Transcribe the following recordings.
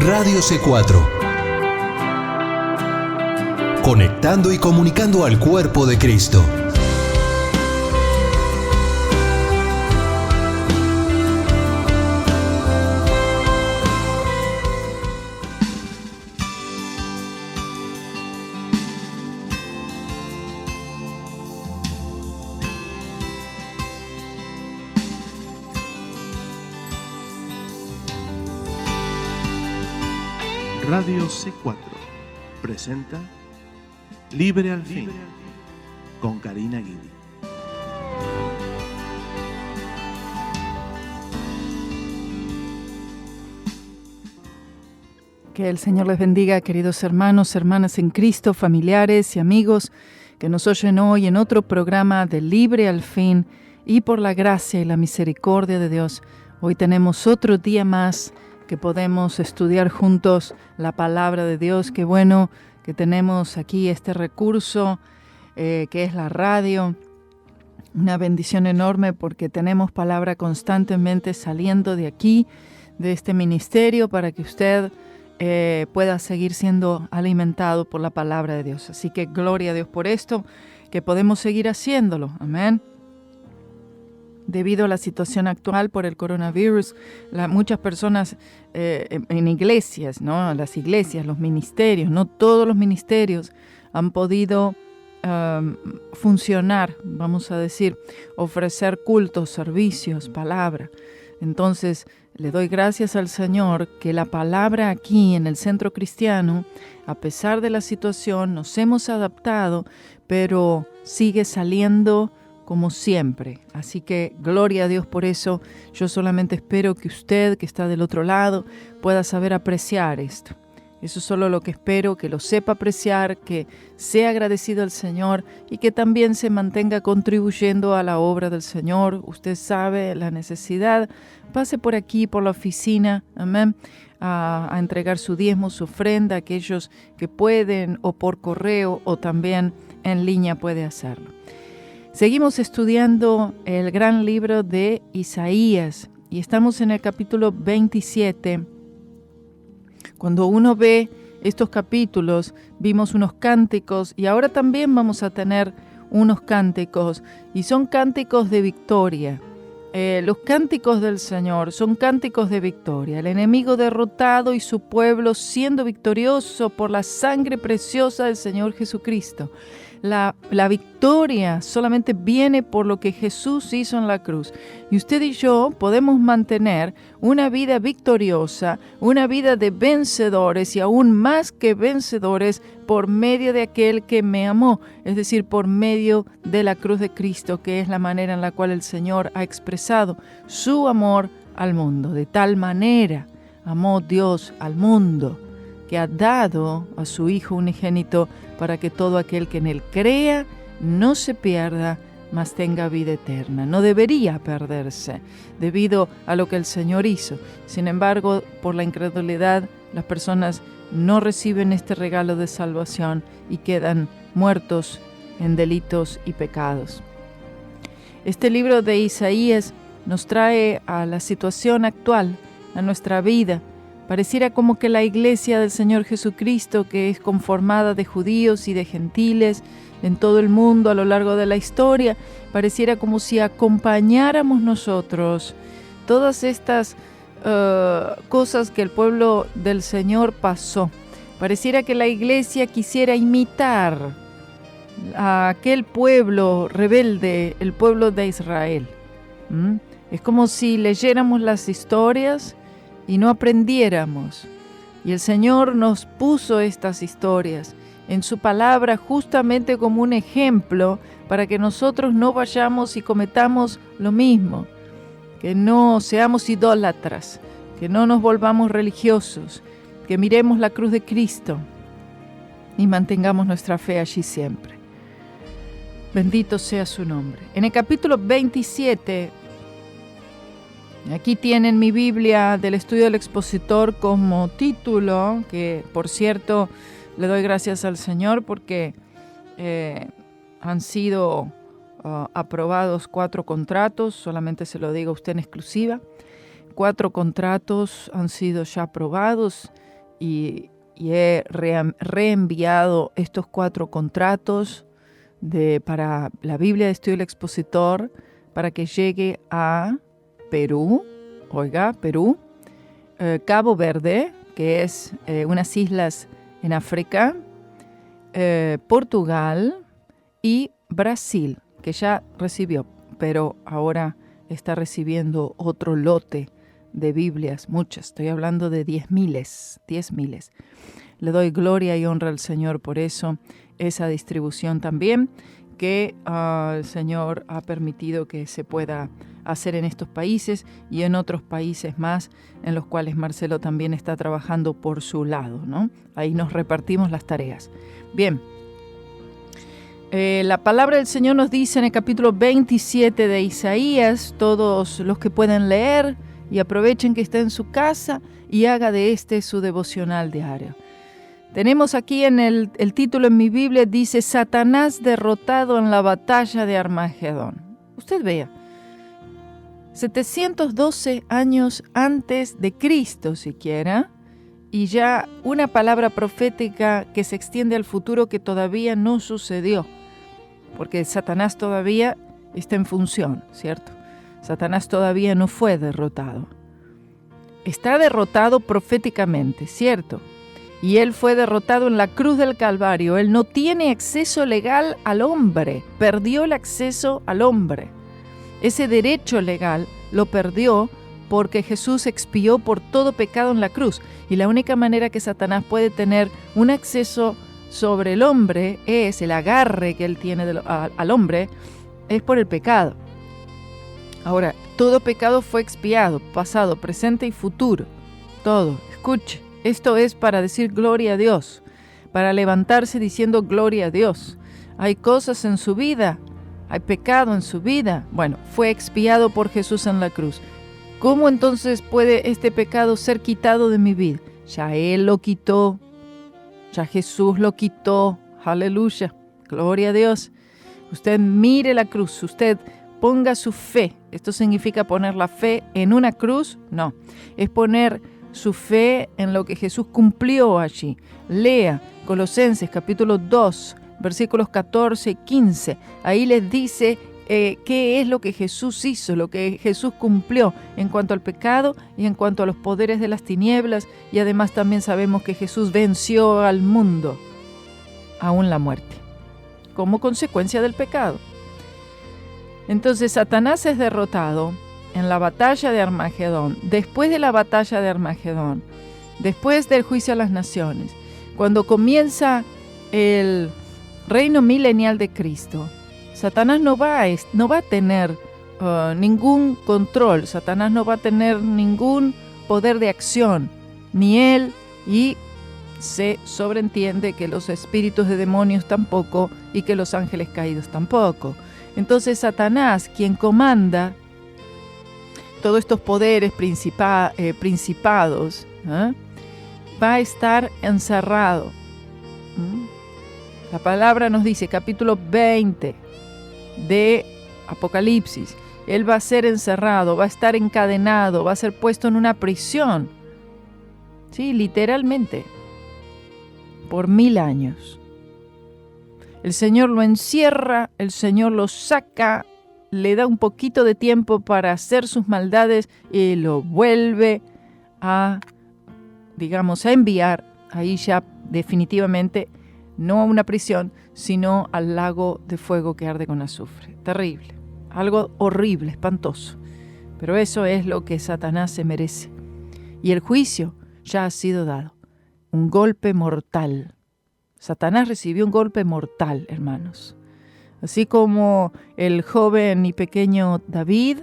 Radio C4. Conectando y comunicando al cuerpo de Cristo. Radio C4 presenta Libre al Fin con Karina Guidi. Que el Señor les bendiga, queridos hermanos, hermanas en Cristo, familiares y amigos que nos oyen hoy en otro programa de Libre al Fin, y por la gracia y la misericordia de Dios, hoy tenemos otro día más que podemos estudiar juntos la palabra de Dios. Qué bueno que tenemos aquí este recurso que es la radio. Una bendición enorme porque tenemos palabra constantemente saliendo de aquí, de este ministerio, para que usted pueda seguir siendo alimentado por la palabra de Dios. Así que gloria a Dios por esto, que podemos seguir haciéndolo. Amén. Debido a la situación actual por el coronavirus, muchas personas en iglesias, ¿no? Las iglesias, los ministerios, no todos los ministerios han podido funcionar, vamos a decir, ofrecer cultos, servicios, palabra. Entonces, le doy gracias al Señor que la palabra aquí en el Centro Cristiano, a pesar de la situación, nos hemos adaptado, pero sigue saliendo como siempre. Así que gloria a Dios por eso. Yo solamente espero que usted, que está del otro lado, pueda saber apreciar esto. Eso es solo lo que espero, que lo sepa apreciar, que sea agradecido al Señor y que también se mantenga contribuyendo a la obra del Señor. Usted sabe la necesidad. Pase por aquí, por la oficina, amén, a entregar su diezmo, su ofrenda, aquellos que pueden, o por correo, o también en línea puede hacerlo. Seguimos estudiando el gran libro de Isaías y estamos en el capítulo 27. Cuando uno ve estos capítulos, vimos unos cánticos y ahora también vamos a tener unos cánticos y son cánticos de victoria. Los cánticos del Señor son cánticos de victoria. El enemigo derrotado y su pueblo siendo victorioso por la sangre preciosa del Señor Jesucristo. La victoria solamente viene por lo que Jesús hizo en la cruz. Y usted y yo podemos mantener una vida victoriosa, una vida de vencedores y aún más que vencedores por medio de aquel que me amó. Es decir, por medio de la cruz de Cristo, que es la manera en la cual el Señor ha expresado su amor al mundo. De tal manera amó Dios al mundo, que ha dado a su Hijo unigénito para que todo aquel que en Él crea no se pierda, mas tenga vida eterna. No debería perderse debido a lo que el Señor hizo. Sin embargo, por la incredulidad, las personas no reciben este regalo de salvación y quedan muertos en delitos y pecados. Este libro de Isaías nos trae a la situación actual, a nuestra vida. Pareciera como que la iglesia del Señor Jesucristo, que es conformada de judíos y de gentiles en todo el mundo a lo largo de la historia, pareciera como si acompañáramos nosotros todas estas cosas que el pueblo del Señor pasó. Pareciera que la iglesia quisiera imitar a aquel pueblo rebelde, el pueblo de Israel. Es como si leyéramos las historias y no aprendiéramos. Y el Señor nos puso estas historias en su palabra justamente como un ejemplo para que nosotros no vayamos y cometamos lo mismo, que no seamos idólatras, que no nos volvamos religiosos, que miremos la cruz de Cristo y mantengamos nuestra fe allí siempre. Bendito sea su nombre. En el capítulo 27, aquí tienen mi Biblia del Estudio del Expositor como título, que por cierto le doy gracias al Señor porque han sido aprobados 4 contratos, solamente se lo digo a usted en exclusiva. 4 contratos han sido ya aprobados y he reenviado estos 4 contratos para la Biblia de Estudio del Expositor para que llegue a Perú, Perú, Cabo Verde, que es unas islas en África, Portugal y Brasil, que ya recibió, pero ahora está recibiendo otro lote de Biblias, muchas. Estoy hablando de 10.000. Le doy gloria y honra al Señor por eso, esa distribución también que el Señor ha permitido que se pueda hacer en estos países y en otros países más en los cuales Marcelo también está trabajando por su lado, ¿no? Ahí nos repartimos las tareas. Bien, la palabra del Señor nos dice en el capítulo 27 de Isaías, todos los que pueden leer y aprovechen que está en su casa y haga de este su devocional diario. Tenemos aquí en el título en mi Biblia, dice Satanás derrotado en la batalla de Armagedón. Usted vea, 712 años antes de Cristo siquiera, y ya una palabra profética que se extiende al futuro que todavía no sucedió, porque Satanás todavía está en función, ¿cierto? Satanás todavía no fue derrotado. Está derrotado proféticamente, ¿cierto? Y él fue derrotado en la cruz del Calvario. Él no tiene acceso legal al hombre, perdió el acceso al hombre. Ese derecho legal lo perdió porque Jesús expió por todo pecado en la cruz. Y la única manera que Satanás puede tener un acceso sobre el hombre es el agarre que él tiene al hombre, es por el pecado. Ahora, todo pecado fue expiado, pasado, presente y futuro. Todo, escuche. Esto es para decir gloria a Dios, para levantarse diciendo gloria a Dios. Hay cosas en su vida, hay pecado en su vida. Bueno, fue expiado por Jesús en la cruz. ¿Cómo entonces puede este pecado ser quitado de mi vida? Ya Él lo quitó, ya Jesús lo quitó. Aleluya, gloria a Dios. Usted mire la cruz, usted ponga su fe. ¿Esto significa poner la fe en una cruz? No, es poner su fe en lo que Jesús cumplió allí. Lea Colosenses capítulo 2, versículos 14 y 15. Ahí les dice qué es lo que Jesús hizo, lo que Jesús cumplió en cuanto al pecado y en cuanto a los poderes de las tinieblas. Y además también sabemos que Jesús venció al mundo, aún la muerte, como consecuencia del pecado. Entonces Satanás es derrotado en la batalla de Armagedón. Después de la batalla de Armagedón, después del juicio a las naciones, cuando comienza el reino milenial de Cristo, Satanás no va a tener ningún control, Satanás no va a tener ningún poder de acción, ni él, y se sobreentiende que los espíritus de demonios tampoco y que los ángeles caídos tampoco. Entonces Satanás, quien comanda todos estos poderes principados, va a estar encerrado. La palabra nos dice, capítulo 20 de Apocalipsis, él va a ser encerrado, va a estar encadenado, va a ser puesto en una prisión. Sí, literalmente, por 1000 años. El Señor lo encierra, el Señor lo saca, le da un poquito de tiempo para hacer sus maldades y lo vuelve a enviar, ahí ya definitivamente, no a una prisión, sino al lago de fuego que arde con azufre. Terrible, algo horrible, espantoso. Pero eso es lo que Satanás se merece. Y el juicio ya ha sido dado. Un golpe mortal. Satanás recibió un golpe mortal, hermanos. Así como el joven y pequeño David,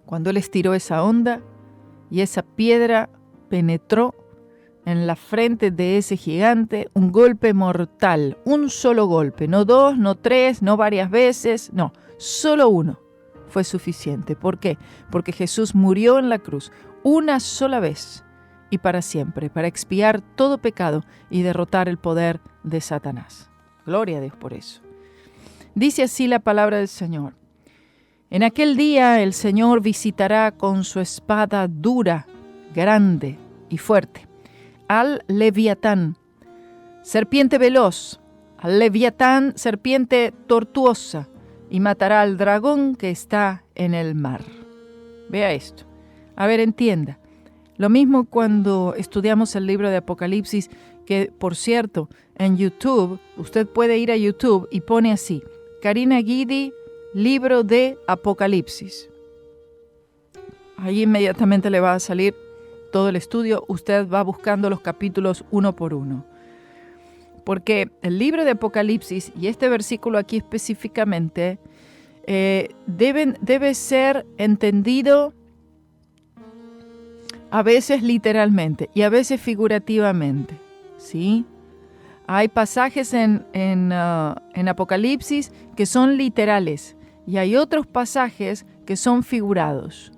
cuando él estiró esa onda y esa piedra penetró en la frente de ese gigante, un golpe mortal, un solo golpe, no 2, no 3, no varias veces, no, solo uno fue suficiente. ¿Por qué? Porque Jesús murió en la cruz una sola vez y para siempre, para expiar todo pecado y derrotar el poder de Satanás. Gloria a Dios por eso. Dice así la palabra del Señor. En aquel día el Señor visitará con su espada dura, grande, y fuerte. Al Leviatán, serpiente veloz. Al Leviatán, serpiente tortuosa. Y matará al dragón que está en el mar. Vea esto. A ver, entienda. Lo mismo cuando estudiamos el libro de Apocalipsis, que por cierto, en YouTube, usted puede ir a YouTube y pone así, Karina Guidi, libro de Apocalipsis. Ahí inmediatamente le va a salir todo el estudio, usted va buscando los capítulos uno por uno. Porque el libro de Apocalipsis, y este versículo aquí específicamente, debe ser entendido a veces literalmente y a veces figurativamente, ¿sí? Hay pasajes en Apocalipsis que son literales y hay otros pasajes que son figurados.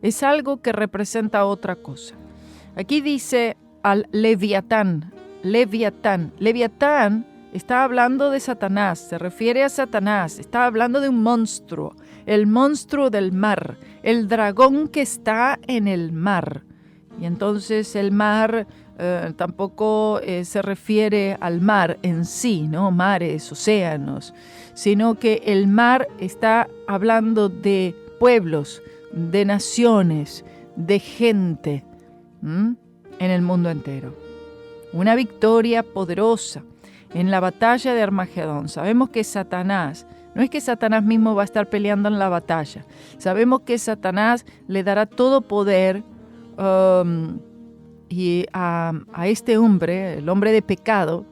Es algo que representa otra cosa. Aquí dice al Leviatán. Leviatán está hablando de Satanás, se refiere a Satanás, está hablando de un monstruo, el monstruo del mar, el dragón que está en el mar. Y entonces el mar tampoco se refiere al mar en sí, ¿no? Mares, océanos, sino que el mar está hablando de pueblos, de naciones, de gente en el mundo entero. Una victoria poderosa en la batalla de Armagedón. Sabemos que Satanás, no es que Satanás mismo va a estar peleando en la batalla. Sabemos que Satanás le dará todo poder y a este hombre, el hombre de pecado,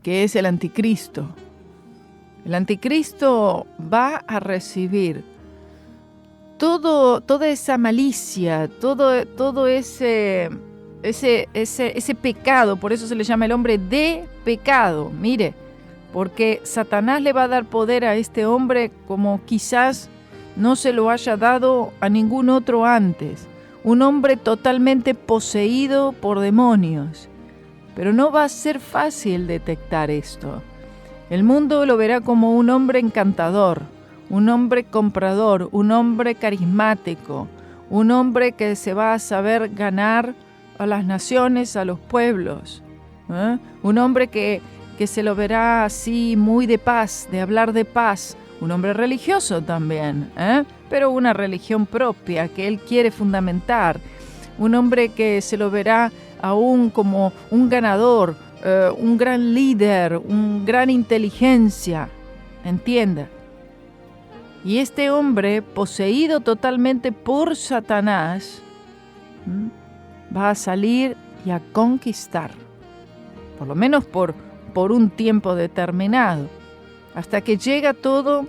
que es el anticristo. El anticristo va a recibir toda esa malicia, todo ese pecado, por eso se le llama el hombre de pecado. Mire, porque Satanás le va a dar poder a este hombre como quizás no se lo haya dado a ningún otro antes. Un hombre totalmente poseído por demonios. Pero no va a ser fácil detectar esto. El mundo lo verá como un hombre encantador, un hombre comprador, un hombre carismático, un hombre que se va a saber ganar a las naciones, a los pueblos. Un hombre que se lo verá así muy de paz, de hablar de paz. Un hombre religioso también, pero una religión propia que él quiere fundamentar. Un hombre que se lo verá aún como un ganador, un gran líder, un gran inteligencia. Entienda. Y este hombre, poseído totalmente por Satanás, va a salir y a conquistar, por lo menos por un tiempo determinado, hasta que llega todo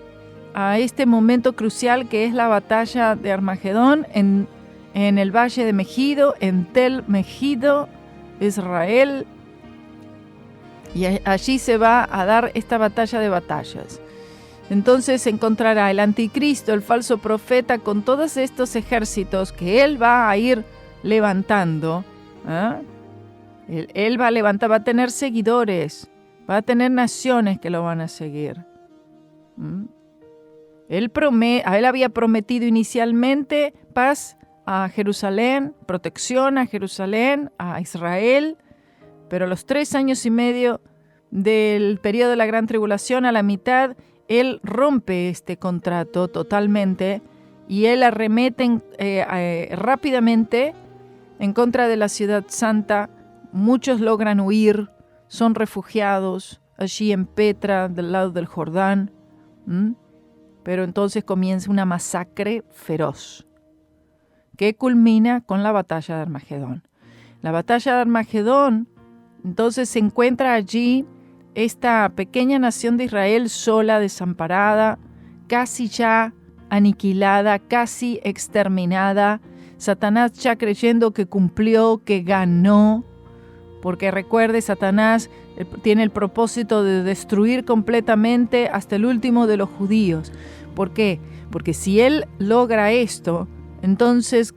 a este momento crucial que es la batalla de Armagedón en el valle de Megido, en Tel Megido, Israel, y allí se va a dar esta batalla de batallas. Entonces se encontrará el anticristo, el falso profeta, con todos estos ejércitos que él va a ir levantando. Él va a levantar, va a tener seguidores, va a tener naciones que lo van a seguir. Él había prometido inicialmente paz a Jerusalén, protección a Jerusalén, a Israel, pero a los 3 años y medio del periodo de la Gran Tribulación, a la mitad, él rompe este contrato totalmente y él arremete rápidamente en contra de la ciudad santa. Muchos logran huir, son refugiados allí en Petra, del lado del Jordán. Pero entonces comienza una masacre feroz que culmina con la batalla de Armagedón. La batalla de Armagedón, entonces se encuentra allí esta pequeña nación de Israel sola, desamparada, casi ya aniquilada, casi exterminada. Satanás ya creyendo que cumplió, que ganó, porque recuerde, Satanás tiene el propósito de destruir completamente hasta el último de los judíos. ¿Por qué? Porque si él logra esto, entonces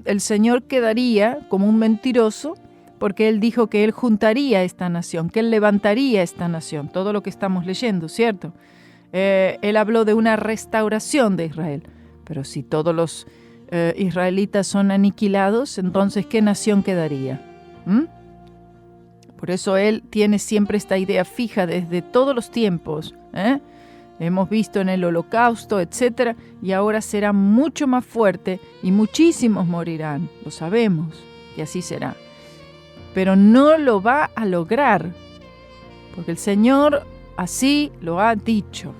el Señor quedaría como un mentiroso, porque él dijo que él juntaría esta nación, que él levantaría esta nación, todo lo que estamos leyendo, ¿cierto? Él habló de una restauración de Israel, pero si todos israelitas son aniquilados, entonces ¿qué nación quedaría? Por eso él tiene siempre esta idea fija desde todos los tiempos. Hemos visto en el Holocausto, etc. Y ahora será mucho más fuerte y muchísimos morirán. Lo sabemos que así será. Pero no lo va a lograr, porque el Señor así lo ha dicho.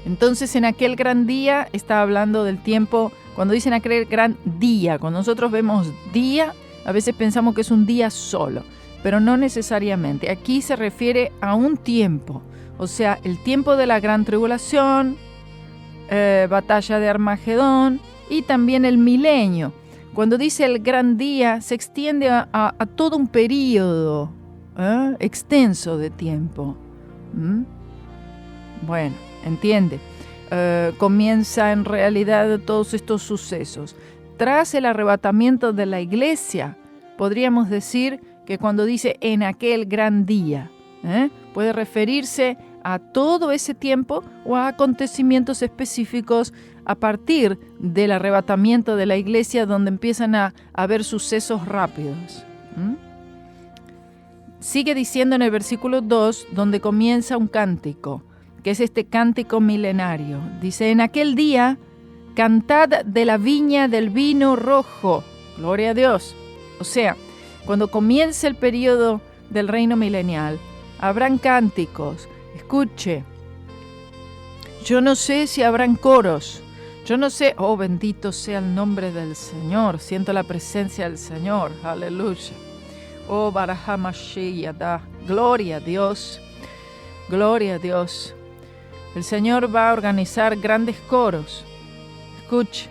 Entonces en aquel gran día, está hablando del tiempo, cuando dicen aquel gran día, cuando nosotros vemos día, a veces pensamos que es un día solo, pero no necesariamente. Aquí se refiere a un tiempo, o sea, el tiempo de la gran tribulación, batalla de Armagedón y también el milenio. Cuando dice el gran día, se extiende a todo un periodo extenso de tiempo. Bueno, entiende. Comienza en realidad todos estos sucesos. Tras el arrebatamiento de la iglesia, podríamos decir que cuando dice en aquel gran día, puede referirse a todo ese tiempo o a acontecimientos específicos a partir del arrebatamiento de la iglesia, donde empiezan a haber sucesos rápidos. Sigue diciendo en el versículo 2, donde comienza un cántico, que es este cántico milenario. Dice, en aquel día, cantad de la viña del vino rojo. Gloria a Dios. O sea, cuando comience el periodo del reino milenial, habrán cánticos. Escuche, yo no sé si habrán coros. Yo no sé, oh bendito sea el nombre del Señor. Siento la presencia del Señor. Aleluya. Oh Barahamashiyada. Gloria a Dios. Gloria a Dios. El Señor va a organizar grandes coros. Escuche.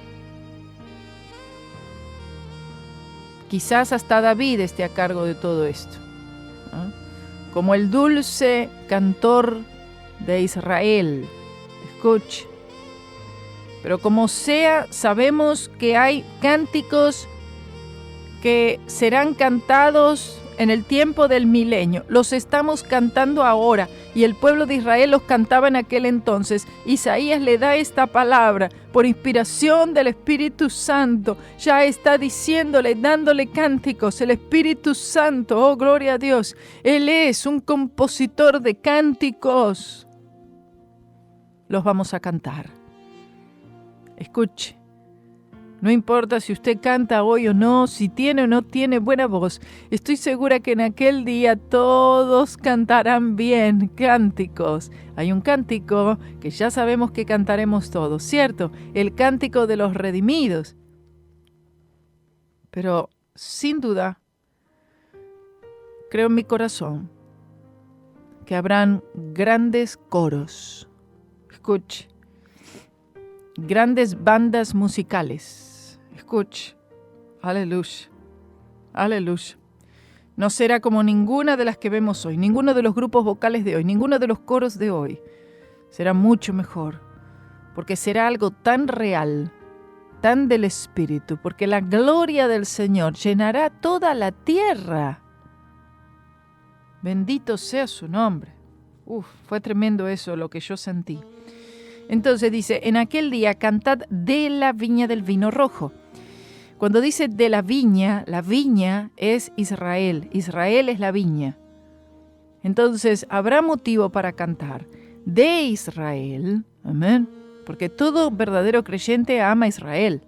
Quizás hasta David esté a cargo de todo esto. Como el dulce cantor de Israel. Escuche. Pero como sea, sabemos que hay cánticos que serán cantados en el tiempo del milenio. Los estamos cantando ahora y el pueblo de Israel los cantaba en aquel entonces. Isaías le da esta palabra por inspiración del Espíritu Santo. Ya está diciéndole, dándole cánticos, el Espíritu Santo. Oh, gloria a Dios. Él es un compositor de cánticos. Los vamos a cantar. Escuche. No importa si usted canta hoy o no, si tiene o no tiene buena voz. Estoy segura que en aquel día todos cantarán bien cánticos. Hay un cántico que ya sabemos que cantaremos todos, ¿cierto? El cántico de los redimidos. Pero, sin duda, creo en mi corazón que habrán grandes coros. Escuche. Grandes bandas musicales. Escuche. Aleluya. Aleluya. No será como ninguna de las que vemos hoy, ninguno de los grupos vocales de hoy, ninguno de los coros de hoy. Será mucho mejor, porque será algo tan real, tan del Espíritu, porque la gloria del Señor llenará toda la tierra. Bendito sea su nombre. Fue tremendo eso lo que yo sentí. Entonces dice, en aquel día cantad de la viña del vino rojo. Cuando dice de la viña es Israel. Israel es la viña. Entonces habrá motivo para cantar de Israel. Amén. Porque todo verdadero creyente ama a Israel.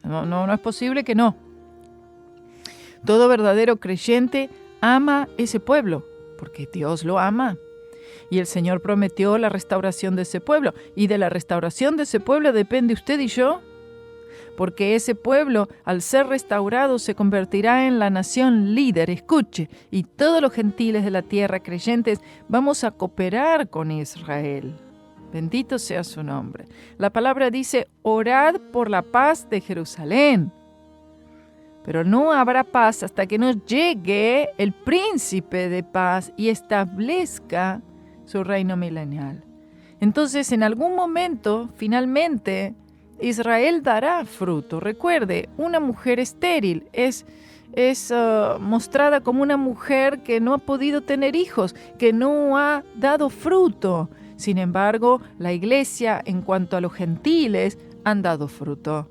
No es posible que no. Todo verdadero creyente ama ese pueblo, porque Dios lo ama. Y el Señor prometió la restauración de ese pueblo. Y de la restauración de ese pueblo depende usted y yo. Porque ese pueblo, al ser restaurado, se convertirá en la nación líder. Escuche, y todos los gentiles de la tierra creyentes vamos a cooperar con Israel. Bendito sea su nombre. La palabra dice, orad por la paz de Jerusalén. Pero no habrá paz hasta que nos llegue el príncipe de paz y establezca su reino milenial. Entonces, en algún momento, finalmente, Israel dará fruto. Recuerde, una mujer estéril es mostrada como una mujer que no ha podido tener hijos, que no ha dado fruto. Sin embargo, la iglesia, en cuanto a los gentiles, han dado fruto.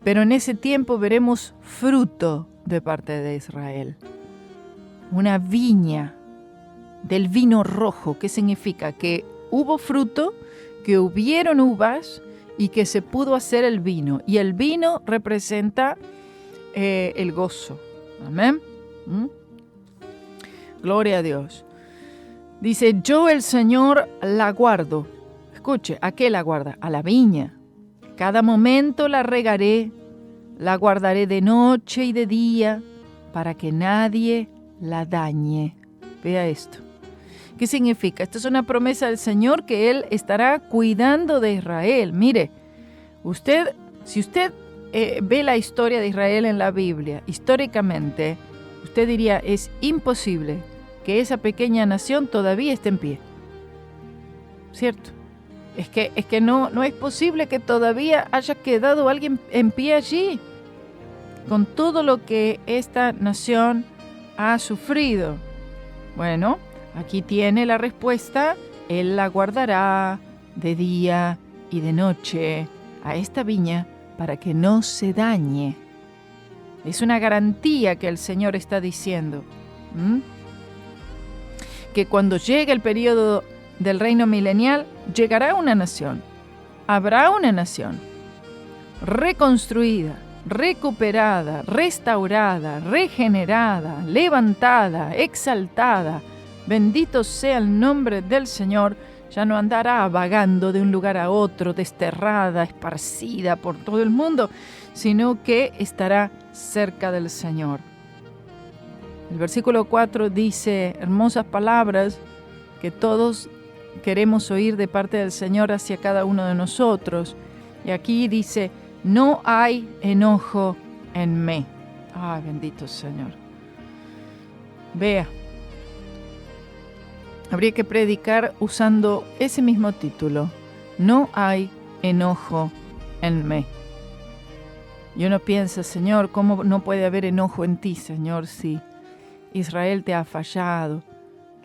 Pero en ese tiempo veremos fruto de parte de Israel. Una viña del vino rojo. ¿Qué significa? Que hubo fruto, que hubieron uvas y que se pudo hacer el vino. Y el vino representa el gozo. Amén. Gloria a Dios. Dice, yo el Señor la guardo. Escuche, ¿a qué la guarda? A la viña. Cada momento la regaré, la guardaré de noche y de día, para que nadie la dañe. Vea esto. ¿Qué significa? Esto es una promesa del Señor que Él estará cuidando de Israel. Mire, si usted ve la historia de Israel en la Biblia, históricamente, usted diría, es imposible que esa pequeña nación todavía esté en pie. ¿Cierto? Es que no es posible que todavía haya quedado alguien en pie allí, con todo lo que esta nación ha sufrido. Bueno, aquí tiene la respuesta. Él la guardará de día y de noche a esta viña para que no se dañe. Es una garantía que el Señor está diciendo. Que cuando llegue el periodo del reino milenial, llegará una nación. Habrá una nación reconstruida, recuperada, restaurada, regenerada, levantada, exaltada. Bendito sea el nombre del Señor. Ya no andará vagando de un lugar a otro, desterrada, esparcida por todo el mundo, sino que estará cerca del Señor. El versículo 4 dice hermosas palabras que todos queremos oír de parte del Señor hacia cada uno de nosotros. Y aquí dice, no hay enojo en mí. Ay, bendito Señor. Vea, habría que predicar usando ese mismo título. No hay enojo en mí. Y uno piensa, Señor, ¿cómo no puede haber enojo en ti, Señor? Sí, Israel te ha fallado.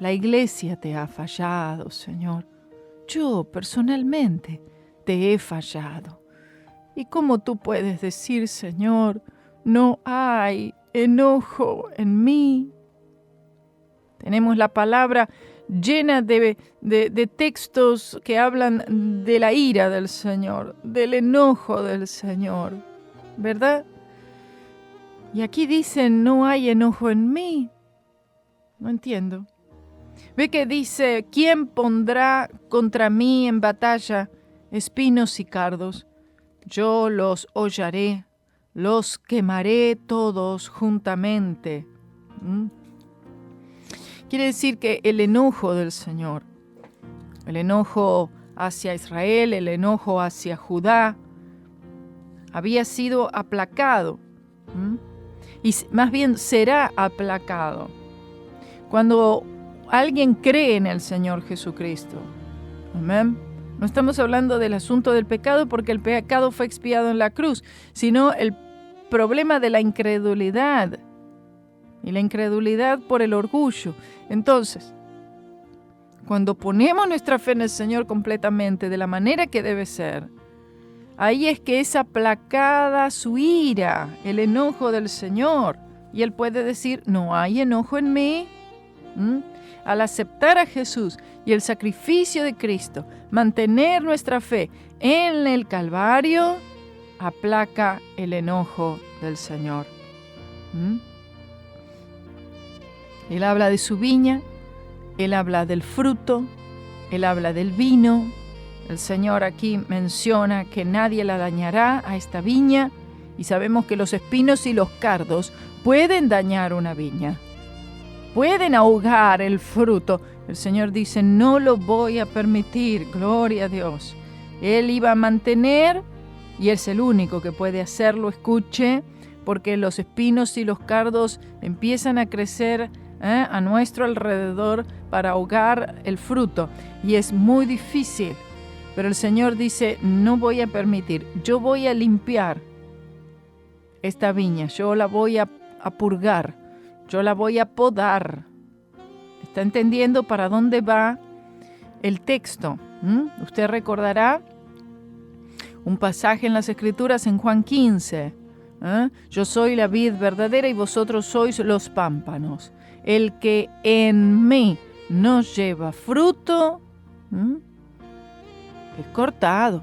La iglesia te ha fallado, Señor. Yo, personalmente, te he fallado. ¿Y cómo tú puedes decir, Señor, no hay enojo en mí? Tenemos la palabra llena de textos que hablan de la ira del Señor, del enojo del Señor, ¿verdad? Y aquí dicen, no hay enojo en mí. No entiendo. Ve que dice, ¿quién pondrá contra mí en batalla espinos y cardos? Yo los hollaré, los quemaré todos juntamente. Quiere decir que el enojo del Señor, el enojo hacia Israel, el enojo hacia Judá, había sido aplacado. Y más bien será aplacado cuando alguien cree en el Señor Jesucristo. Amén. No estamos hablando del asunto del pecado porque el pecado fue expiado en la cruz, sino el problema de la incredulidad. Y la incredulidad por el orgullo. Entonces, cuando ponemos nuestra fe en el Señor completamente, de la manera que debe ser, ahí es que es aplacada su ira, el enojo del Señor. Y Él puede decir, no hay enojo en mí. Al aceptar a Jesús y el sacrificio de Cristo, mantener nuestra fe en el Calvario, aplaca el enojo del Señor. Él habla de su viña, Él habla del fruto, Él habla del vino. El Señor aquí menciona que nadie la dañará a esta viña, y sabemos que los espinos y los cardos pueden dañar una viña, pueden ahogar el fruto. El Señor dice, no lo voy a permitir, gloria a Dios. Él iba a mantener, y es el único que puede hacerlo, escuche, porque los espinos y los cardos empiezan a crecer a nuestro alrededor para ahogar el fruto, y es muy difícil. Pero el Señor dice, no voy a permitir, yo voy a limpiar esta viña, yo la voy a purgar, yo la voy a podar. ¿Está entendiendo para dónde va el texto? Usted recordará un pasaje en las Escrituras en Juan 15. Yo soy la vid verdadera y vosotros sois los pámpanos. El que en mí no lleva fruto, es cortado.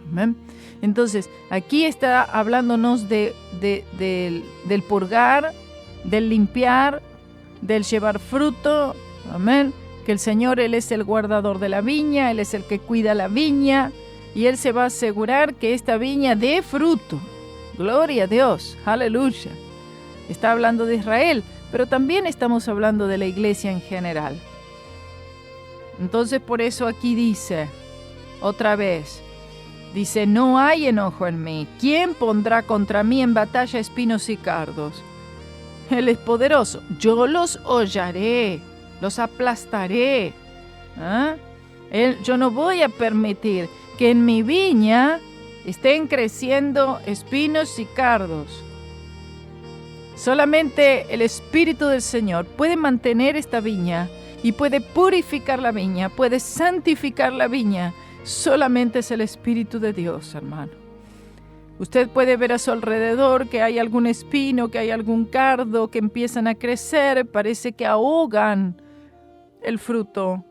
Amén. Entonces, aquí está hablándonos del purgar, del limpiar, del llevar fruto. Amén. Que el Señor, Él es el guardador de la viña, Él es el que cuida la viña y Él se va a asegurar que esta viña dé fruto. Gloria a Dios, aleluya. Está hablando de Israel, pero también estamos hablando de la iglesia en general. Entonces, por eso aquí dice, otra vez, dice, no hay enojo en mí. ¿Quién pondrá contra mí en batalla espinos y cardos? Él es poderoso. Yo los hollaré, los aplastaré. Yo no voy a permitir que en mi viña estén creciendo espinos y cardos. Solamente el Espíritu del Señor puede mantener esta viña y puede purificar la viña, puede santificar la viña. Solamente es el Espíritu de Dios, hermano. Usted puede ver a su alrededor que hay algún espino, que hay algún cardo que empiezan a crecer, parece que ahogan el fruto,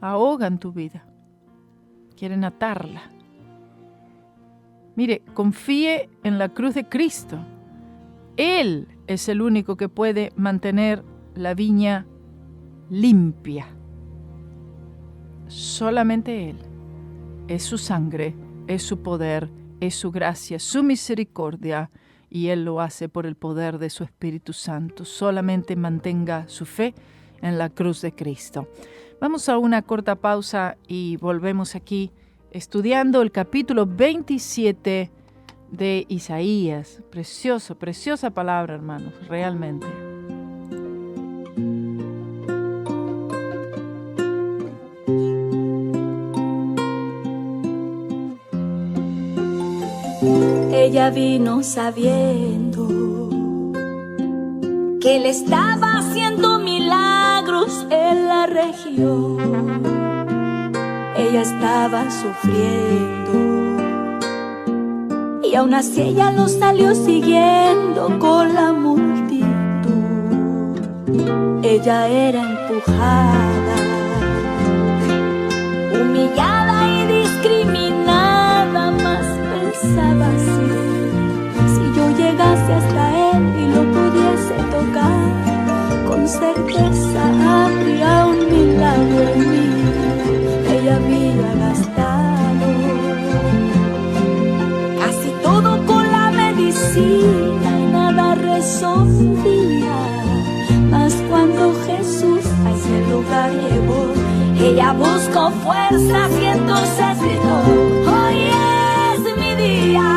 ahogan tu vida, quieren atarla. Mire, confíe en la cruz de Cristo. Él es el único que puede mantener la viña limpia. Solamente Él. Es su sangre, es su poder, es su gracia, su misericordia, y Él lo hace por el poder de su Espíritu Santo. Solamente mantenga su fe en la cruz de Cristo. Vamos a una corta pausa y volvemos aquí estudiando el capítulo 27 de Isaías. Preciosa palabra, hermanos, realmente. Ella vino sabiendo que él estaba haciendo milagros en la región. Ella estaba sufriendo y aún así ella lo salió siguiendo con la multitud. Ella era empujada, humillada y discriminada, mas pensaba así: si yo llegase hasta él y lo pudiese tocar, con certeza habría un milagro en mí. Ella había gastado casi todo con la medicina y nada resolvía, mas cuando Jesús a ese lugar llegó, ella buscó fuerzas y entonces gritó: hoy es mi día.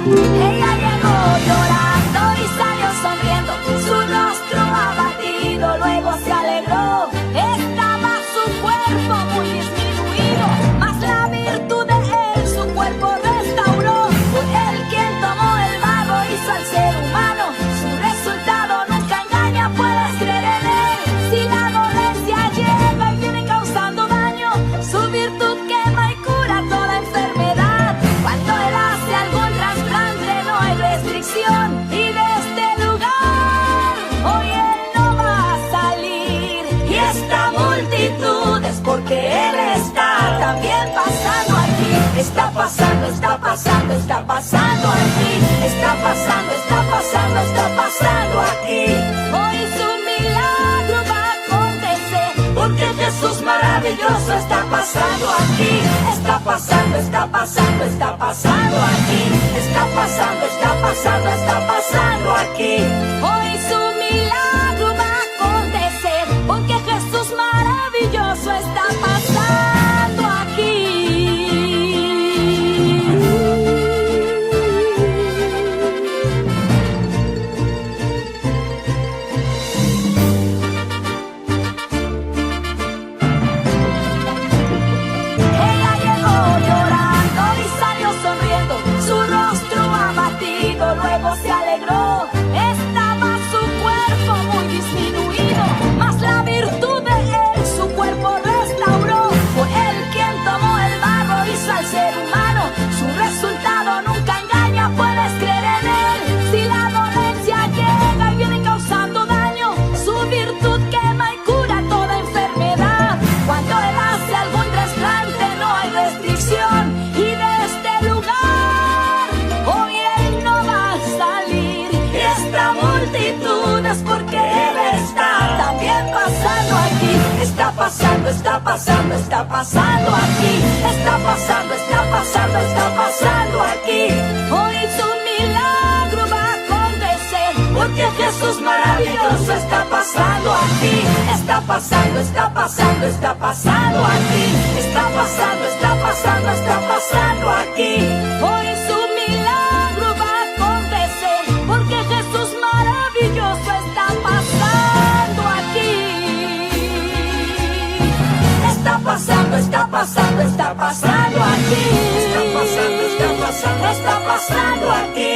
Ella llegó llorando y salió sonriendo, su rostro abatido luego se alegró. Estaba su cuerpo muy disminuido, mas la virtud de él su cuerpo restauró. Fue él quien tomó el barro, hizo al ser humano, su resultado nunca engaña, puedes creer en él. Si la dolencia llega y viene causando daño, su virtud quema y cura toda enfermedad. Cuando él hace algún trasplante no hay restricción, y de este lugar hoy él no va a salir. Y esta multitud es porque él está también pasando aquí. Está pasando aquí. Está pasando aquí. Hoy su milagro va a acontecer, porque Jesús maravilloso está pasando aquí. Está pasando aquí. Está pasando aquí. Hoy su milagro va a acontecer, porque Jesús maravilloso está pasando aquí. Ella llegó llorando y salió sonriendo, su rostro abatido luego se alegró. Estaba pasando, está pasando, está pasando aquí. Está pasando, está pasando, está pasando aquí. Hoy su milagro va a acontecer, porque Jesús maravilloso está pasando aquí. Está pasando, está pasando, está pasando aquí. Está pasando, está pasando, está pasando aquí. Hoy su milagro va a acontecer, porque Jesús maravilloso está pasando aquí. Está pasando, está pasando, está pasando aquí. Está pasando, está pasando, está pasando aquí.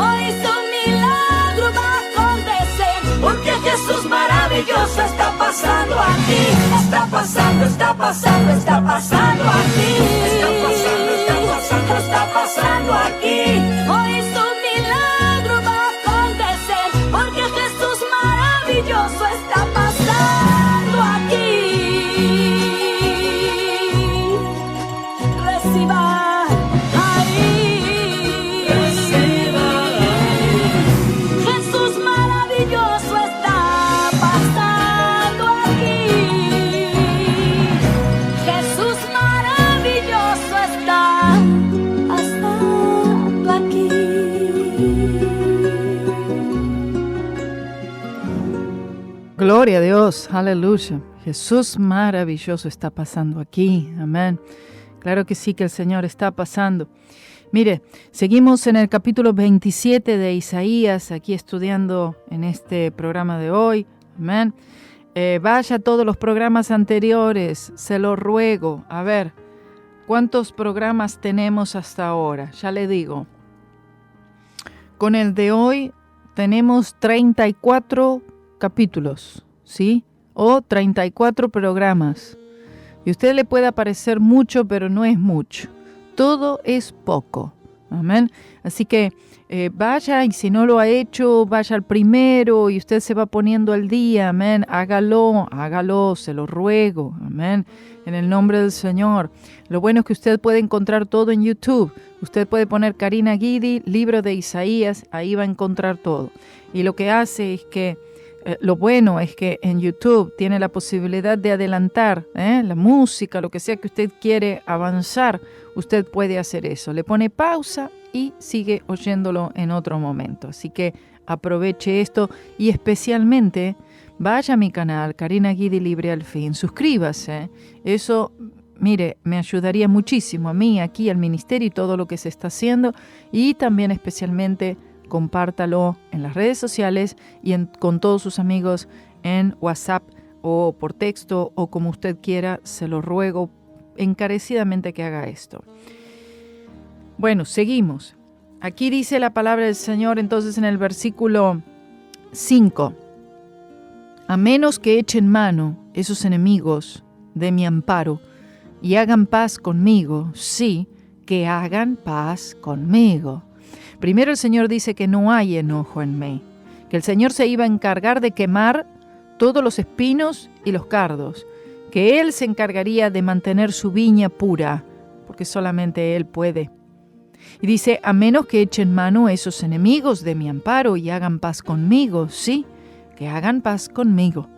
Hoy su milagro va a acontecer, porque Jesús maravilloso está pasando aquí. Está pasando, está pasando, está pasando aquí. Está pasando, está pasando, está pasando aquí. Hoy su milagro va a acontecer, porque Jesús maravilloso está pasando aquí. Reciba ahí. Reciba ahí. Jesús maravilloso está pasando aquí. Jesús maravilloso está pasando aquí. Gloria a Dios, aleluya. Jesús maravilloso está pasando aquí, amén. Claro que sí, que el Señor está pasando. Mire, seguimos en el capítulo 27 de Isaías, aquí estudiando en este programa de hoy, amén. Vaya a todos los programas anteriores, se lo ruego. A ver, ¿cuántos programas tenemos hasta ahora? Ya le digo. Con el de hoy tenemos 34 capítulos, ¿sí? O 34 programas. Y a usted le puede parecer mucho, pero no es mucho. Todo es poco. Amén. Así que vaya, y si no lo ha hecho, vaya al primero y usted se va poniendo al día. Amén. Hágalo, se lo ruego. Amén. En el nombre del Señor. Lo bueno es que usted puede encontrar todo en YouTube. Usted puede poner Karina Guidi, libro de Isaías, ahí va a encontrar todo. Y lo que hace es que lo bueno es que en YouTube tiene la posibilidad de adelantar la música, lo que sea que usted quiere avanzar, usted puede hacer eso. Le pone pausa y sigue oyéndolo en otro momento. Así que aproveche esto y especialmente vaya a mi canal, Karina Guidi Libre al Fin. Suscríbase. Eso, mire, me ayudaría muchísimo a mí, aquí al ministerio y todo lo que se está haciendo. Y también especialmente compártalo en las redes sociales y con todos sus amigos en WhatsApp o por texto o como usted quiera. Se lo ruego encarecidamente que haga esto. Bueno, seguimos. Aquí dice la palabra del Señor entonces en el versículo 5. A menos que echen mano esos enemigos de mi amparo y hagan paz conmigo, sí, que hagan paz conmigo. Primero el Señor dice que no hay enojo en mí, que el Señor se iba a encargar de quemar todos los espinos y los cardos, que Él se encargaría de mantener su viña pura, porque solamente Él puede. Y dice, a menos que echen mano esos enemigos de mi amparo y hagan paz conmigo, sí, que hagan paz conmigo.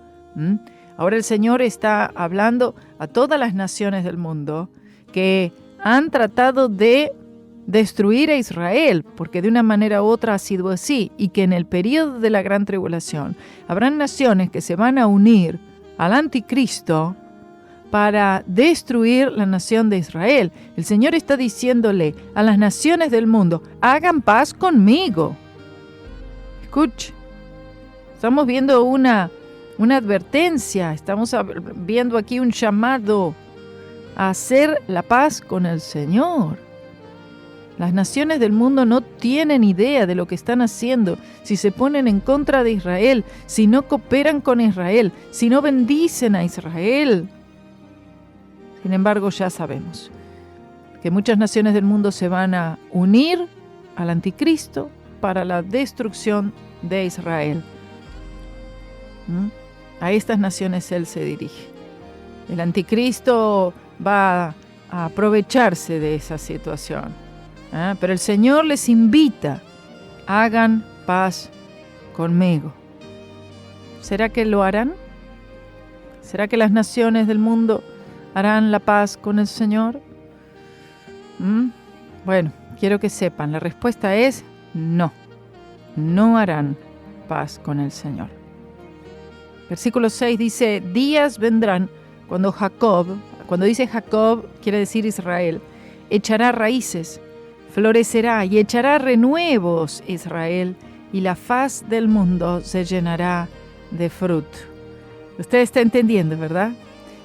Ahora el Señor está hablando a todas las naciones del mundo que han tratado de destruir a Israel, porque de una manera u otra ha sido así, y que en el periodo de la gran tribulación habrán naciones que se van a unir al anticristo para destruir la nación de Israel. El Señor está diciéndole a las naciones del mundo, hagan paz conmigo. Escuche, estamos viendo una advertencia, estamos viendo aquí un llamado a hacer la paz con el Señor. Las naciones del mundo no tienen idea de lo que están haciendo si se ponen en contra de Israel, si no cooperan con Israel, si no bendicen a Israel. Sin embargo, ya sabemos que muchas naciones del mundo se van a unir al anticristo para la destrucción de Israel. A estas naciones él se dirige. El anticristo va a aprovecharse de esa situación. Pero el Señor les invita, hagan paz conmigo. ¿Será que lo harán? ¿Será que las naciones del mundo harán la paz con el Señor? Bueno, quiero que sepan, la respuesta es no. No harán paz con el Señor. Versículo 6 dice, días vendrán cuando dice Jacob, quiere decir Israel, echará raíces, florecerá y echará renuevos Israel, y la faz del mundo se llenará de fruto. Usted está entendiendo, ¿verdad?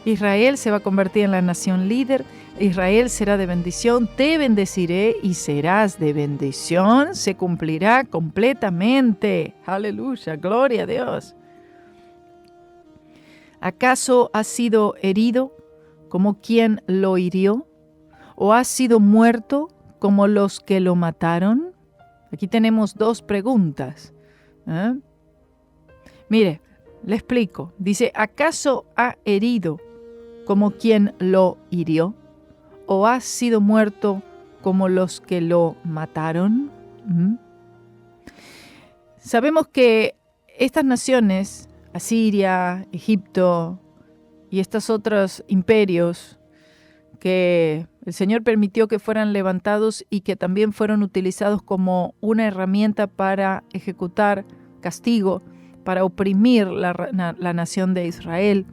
Israel se va a convertir en la nación líder. Israel será de bendición. Te bendeciré y serás de bendición. Se cumplirá completamente. Aleluya, gloria a Dios. ¿Acaso has sido herido como quien lo hirió? ¿O has sido muerto como los que lo mataron? Aquí tenemos dos preguntas. Mire, le explico. Dice, ¿acaso ha herido como quien lo hirió? ¿O ha sido muerto como los que lo mataron? Sabemos que estas naciones, Asiria, Egipto y estos otros imperios que el Señor permitió que fueran levantados y que también fueron utilizados como una herramienta para ejecutar castigo, para oprimir la nación de Israel.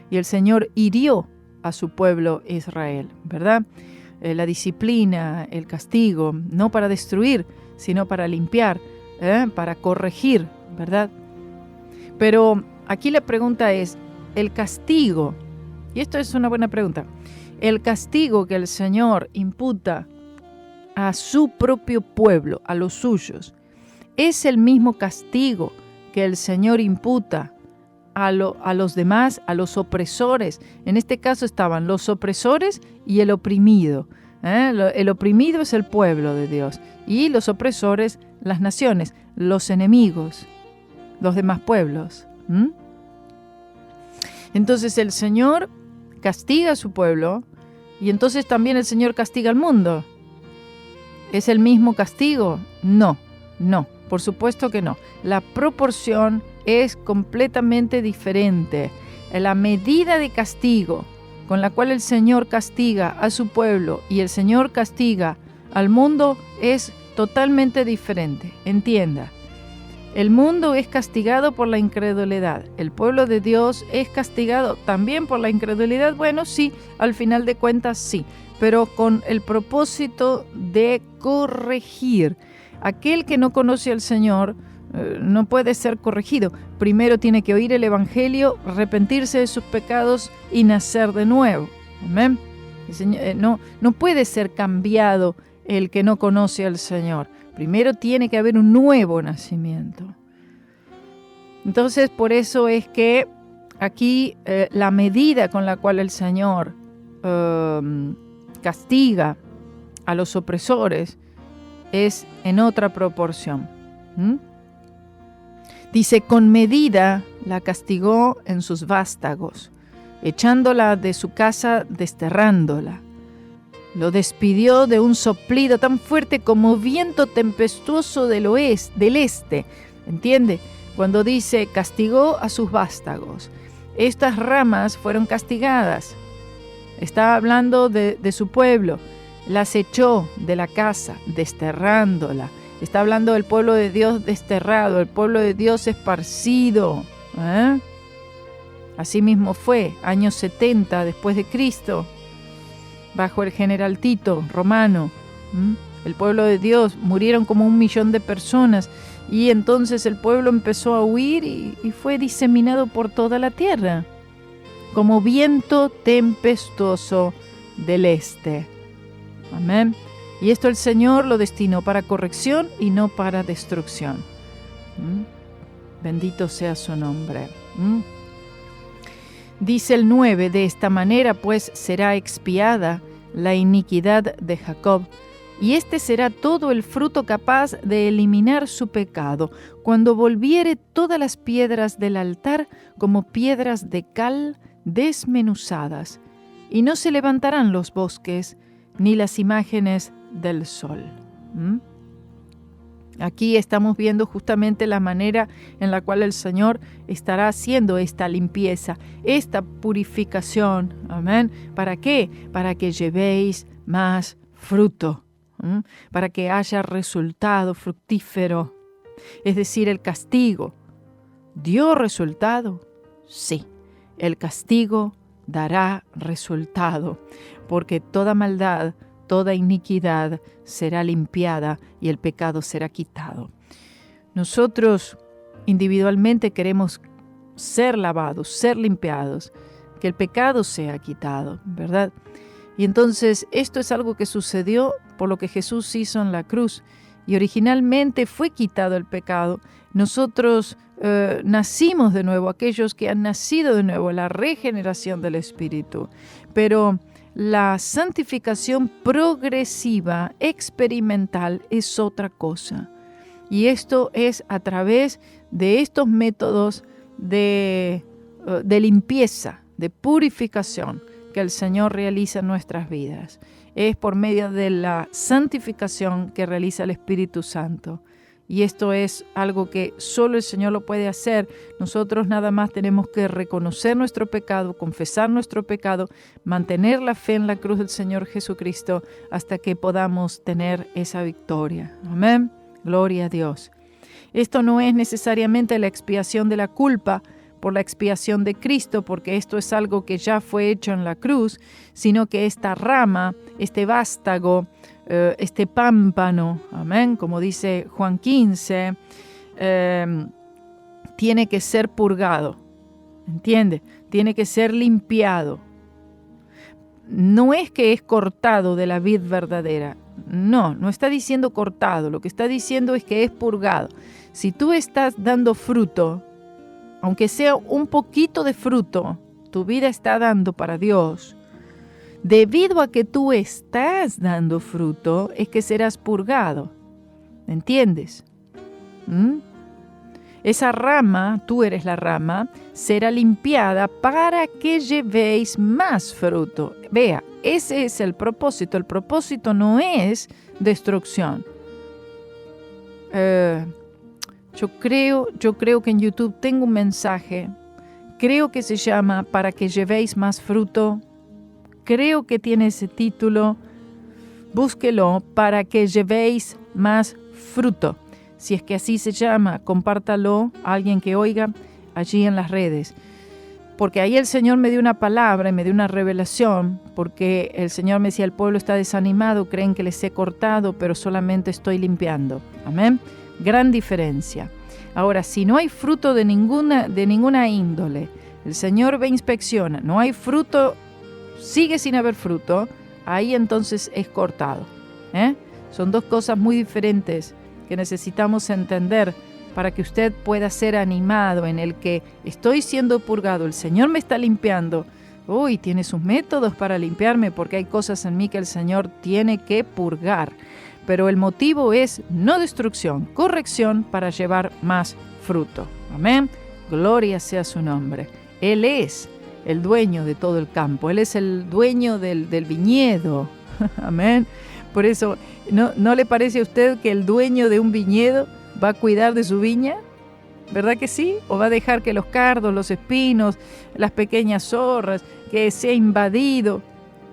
Y el Señor hirió a su pueblo Israel, ¿verdad? La disciplina, el castigo, no para destruir, sino para limpiar, para corregir, ¿verdad? Pero aquí la pregunta es, el castigo, y esto es una buena pregunta, el castigo que el Señor imputa a su propio pueblo, a los suyos, es el mismo castigo que el Señor imputa a los demás, a los opresores. En este caso estaban los opresores y el oprimido. El oprimido es el pueblo de Dios y los opresores, las naciones, los enemigos, los demás pueblos. Entonces el Señor castiga a su pueblo y entonces también el Señor castiga al mundo. ¿Es el mismo castigo? No, por supuesto que no. La proporción es completamente diferente. La medida de castigo con la cual el Señor castiga a su pueblo y el Señor castiga al mundo es totalmente diferente. Entienda. El mundo es castigado por la incredulidad. El pueblo de Dios es castigado también por la incredulidad. Bueno, sí, al final de cuentas sí, pero con el propósito de corregir. Aquel que no conoce al Señor no puede ser corregido. Primero tiene que oír el Evangelio, arrepentirse de sus pecados y nacer de nuevo. Amén. El Señor, no puede ser cambiado el que no conoce al Señor. Primero tiene que haber un nuevo nacimiento. Entonces, por eso es que aquí la medida con la cual el Señor castiga a los opresores es en otra proporción. Dice, con medida la castigó en sus vástagos, echándola de su casa, desterrándola. Lo despidió de un soplido tan fuerte como viento tempestuoso del este. ¿Entiende? Cuando dice castigó a sus vástagos. Estas ramas fueron castigadas. Está hablando de su pueblo. Las echó de la casa, desterrándola. Está hablando del pueblo de Dios desterrado, el pueblo de Dios esparcido. Así mismo fue, años 70 después de Cristo. Bajo el general Tito, romano, el pueblo de Dios, murieron como 1 millón de personas y entonces el pueblo empezó a huir y fue diseminado por toda la tierra, como viento tempestuoso del este. Amén. Y esto el Señor lo destinó para corrección y no para destrucción. Bendito sea su nombre. Dice el 9, de esta manera pues será expiada la iniquidad de Jacob, y este será todo el fruto capaz de eliminar su pecado, cuando volviere todas las piedras del altar como piedras de cal desmenuzadas, y no se levantarán los bosques, ni las imágenes del sol. Aquí estamos viendo justamente la manera en la cual el Señor estará haciendo esta limpieza, esta purificación. Amén. ¿Para qué? Para que llevéis más fruto, para que haya resultado fructífero. Es decir, el castigo dio resultado. Sí, el castigo dará resultado, porque toda maldad, toda iniquidad será limpiada y el pecado será quitado. Nosotros individualmente queremos ser lavados, ser limpiados, que el pecado sea quitado, ¿verdad? Y entonces esto es algo que sucedió por lo que Jesús hizo en la cruz. Y originalmente fue quitado el pecado. Nosotros nacimos de nuevo, aquellos que han nacido de nuevo, la regeneración del Espíritu. Pero la santificación progresiva, experimental, es otra cosa. Y esto es a través de estos métodos de limpieza, de purificación que el Señor realiza en nuestras vidas. Es por medio de la santificación que realiza el Espíritu Santo. Y esto es algo que solo el Señor lo puede hacer. Nosotros nada más tenemos que reconocer nuestro pecado, confesar nuestro pecado, mantener la fe en la cruz del Señor Jesucristo hasta que podamos tener esa victoria. Amén. Gloria a Dios. Esto no es necesariamente la expiación de la culpa por la expiación de Cristo, porque esto es algo que ya fue hecho en la cruz, sino que esta rama, este vástago, este pámpano, amén, como dice Juan 15, tiene que ser purgado, ¿entiende? Tiene que ser limpiado. No es que es cortado de la vid verdadera, no está diciendo cortado, lo que está diciendo es que es purgado. Si tú estás dando fruto, aunque sea un poquito de fruto, tu vida está dando para Dios. Debido a que tú estás dando fruto, es que serás purgado. ¿Entiendes? Esa rama, tú eres la rama, será limpiada para que llevéis más fruto. Vea, ese es el propósito. El propósito no es destrucción. Yo creo que en YouTube tengo un mensaje. Creo que se llama Para que llevéis más fruto. Creo que tiene ese título. Búsquelo, Para que llevéis más fruto. Si es que así se llama, compártalo a alguien que oiga allí en las redes. Porque ahí el Señor me dio una palabra y me dio una revelación, porque el Señor me decía, el pueblo está desanimado, creen que les he cortado, pero solamente estoy limpiando. Amén. Gran diferencia. Ahora, si no hay fruto de ninguna índole, el Señor ve, inspecciona, no hay fruto, sigue sin haber fruto, ahí entonces es cortado. Son dos cosas muy diferentes que necesitamos entender para que usted pueda ser animado en el que estoy siendo purgado, el Señor me está limpiando. Uy, tiene sus métodos para limpiarme porque hay cosas en mí que el Señor tiene que purgar. Pero el motivo es no destrucción, corrección para llevar más fruto. Amén. Gloria sea su nombre. Él es el dueño de todo el campo. Él es el dueño del viñedo. Amén. Por eso, ¿no le parece a usted que el dueño de un viñedo va a cuidar de su viña? ¿Verdad que sí? ¿O va a dejar que los cardos, los espinos, las pequeñas zorras, que sea invadido?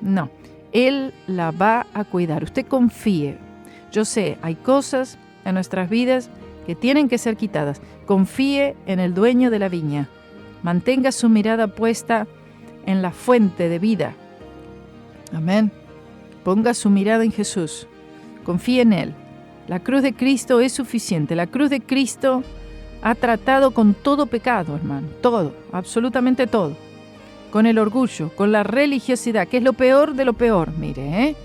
No, Él la va a cuidar. Usted confíe. Yo sé, hay cosas en nuestras vidas que tienen que ser quitadas. Confíe en el dueño de la viña. Mantenga su mirada puesta en la fuente de vida. Amén. Ponga su mirada en Jesús. Confíe en Él. La cruz de Cristo es suficiente. La cruz de Cristo ha tratado con todo pecado, hermano. Todo, absolutamente todo. Con el orgullo, con la religiosidad, que es lo peor de lo peor, mire,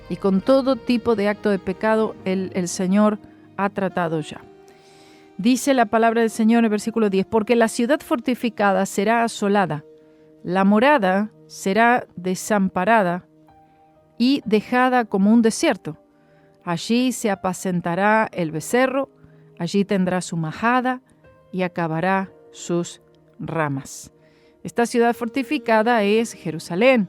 Y con todo tipo de acto de pecado el Señor ha tratado ya. Dice la palabra del Señor en el versículo 10, porque la ciudad fortificada será asolada, la morada será desamparada y dejada como un desierto. Allí se apacentará el becerro, allí tendrá su majada y acabará sus ramas. Esta ciudad fortificada es Jerusalén.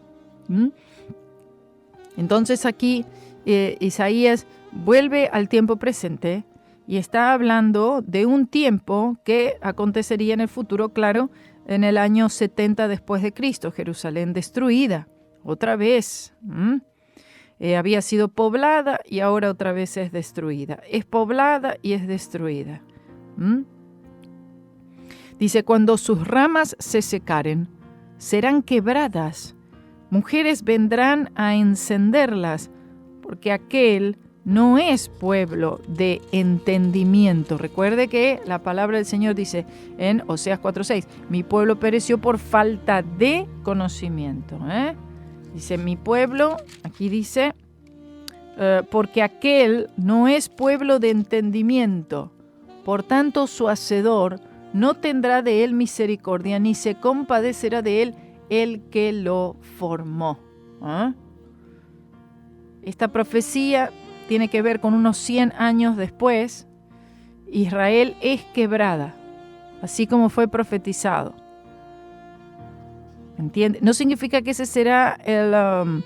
Entonces aquí Isaías vuelve al tiempo presente Y está hablando de un tiempo que acontecería en el futuro, claro, en el año 70 después de Cristo, Jerusalén destruida, otra vez. Había sido poblada y ahora otra vez es destruida. Es poblada y es destruida. Dice, cuando sus ramas se secaren, serán quebradas. Mujeres vendrán a encenderlas, porque aquel no es pueblo de entendimiento. Recuerde que la palabra del Señor dice en Oseas 4:6, mi pueblo pereció por falta de conocimiento. Dice, mi pueblo, aquí dice, porque aquel no es pueblo de entendimiento. Por tanto, su hacedor no tendrá de él misericordia, ni se compadecerá de él el que lo formó. Esta profecía tiene que ver con unos 100 años después. Israel es quebrada, así como fue profetizado. ¿Entiende? No significa que ese será el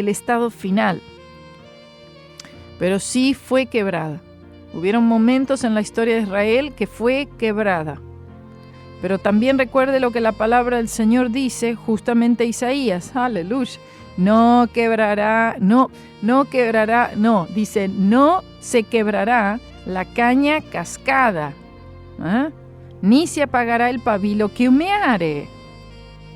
estado final, pero sí fue quebrada. Hubieron momentos en la historia de Israel que fue quebrada. Pero también recuerde lo que la palabra del Señor dice, justamente Isaías, aleluya. No quebrará, dice, no se quebrará la caña cascada, ni se apagará el pabilo que humeare.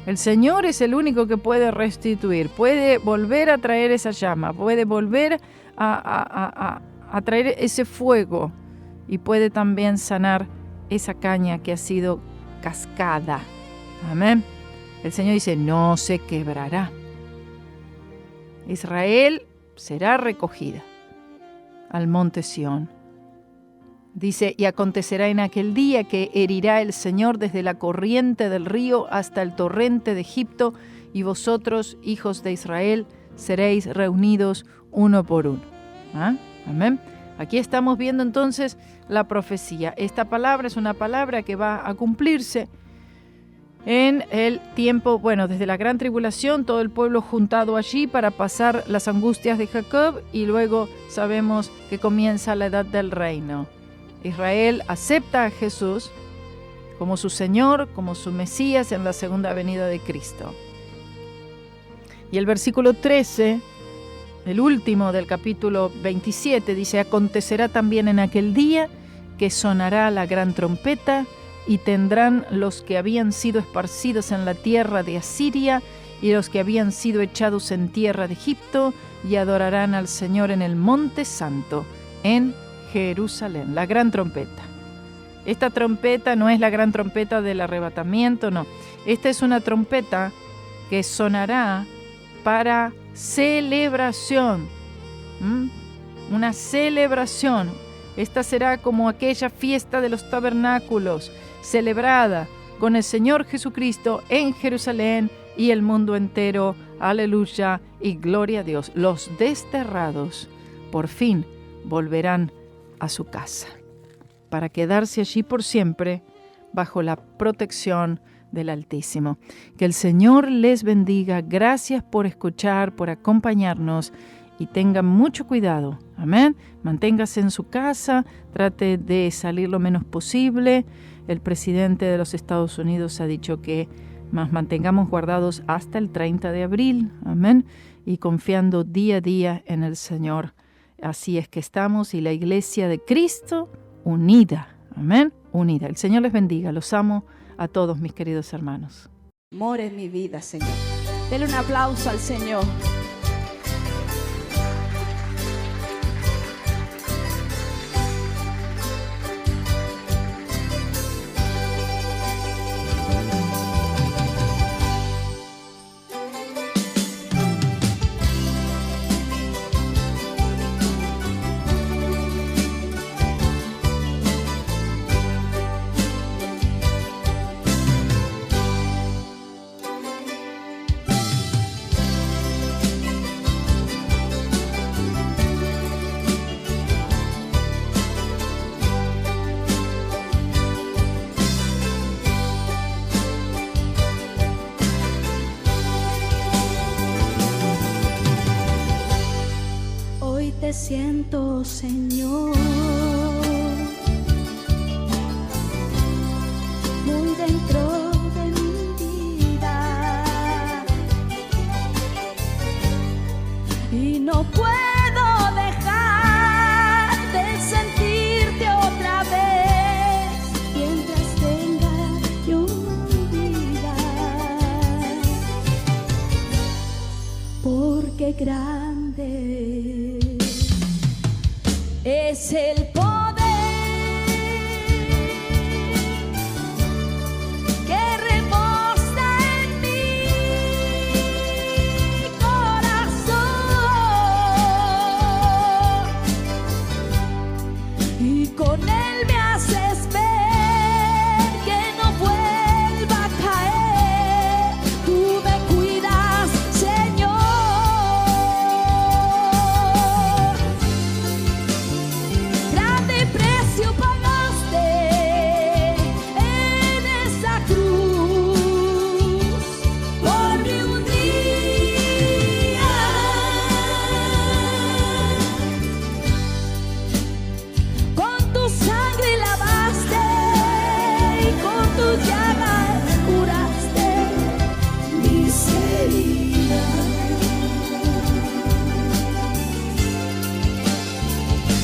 El Señor es el único que puede restituir, puede volver a traer esa llama, puede volver a traer ese fuego y puede también sanar esa caña que ha sido cascada. Amén. El Señor dice, no se quebrará. Israel será recogida al monte Sión. Dice, y acontecerá en aquel día que herirá el Señor desde la corriente del río hasta el torrente de Egipto, y vosotros, hijos de Israel, seréis reunidos uno por uno. Amén. Aquí estamos viendo entonces la profecía. Esta palabra es una palabra que va a cumplirse en el tiempo, desde la gran tribulación, todo el pueblo juntado allí para pasar las angustias de Jacob, y luego sabemos que comienza la edad del reino. Israel acepta a Jesús como su Señor, como su Mesías en la segunda venida de Cristo. Y el versículo 13, el último del capítulo 27, dice, acontecerá también en aquel día que sonará la gran trompeta, y tendrán los que habían sido esparcidos en la tierra de Asiria y los que habían sido echados en tierra de Egipto, y adorarán al Señor en el monte santo, en Jerusalén. La gran trompeta. Esta trompeta no es la gran trompeta del arrebatamiento, no. Esta es una trompeta que sonará para celebración. Una celebración. Esta será como aquella fiesta de los tabernáculos, celebrada con el Señor Jesucristo en Jerusalén y el mundo entero. Aleluya y gloria a Dios. Los desterrados por fin volverán a su casa para quedarse allí por siempre bajo la protección del Altísimo. Que el Señor les bendiga. Gracias por escuchar, por acompañarnos, y tengan mucho cuidado. Amén. Manténgase en su casa, trate de salir lo menos posible. El presidente de los Estados Unidos ha dicho que nos mantengamos guardados hasta el 30 de abril. Amén. Y confiando día a día en el Señor. Así es que estamos, y la iglesia de Cristo unida. Amén. Unida. El Señor les bendiga. Los amo a todos, mis queridos hermanos. Amor es mi vida, Señor. Dele un aplauso al Señor. siento, Señor, muy dentro de mi vida, y no puedo dejar de sentirte otra vez mientras tenga yo vida, porque grande es el poder que reposa en mi corazón, y con él me haces ver que no vuelva a caer. Tú me cuidas, Señor. Grande precio pagaste en esa cruz por mí un día. Con tu sangre lavaste y con tus llagas curaste mis heridas.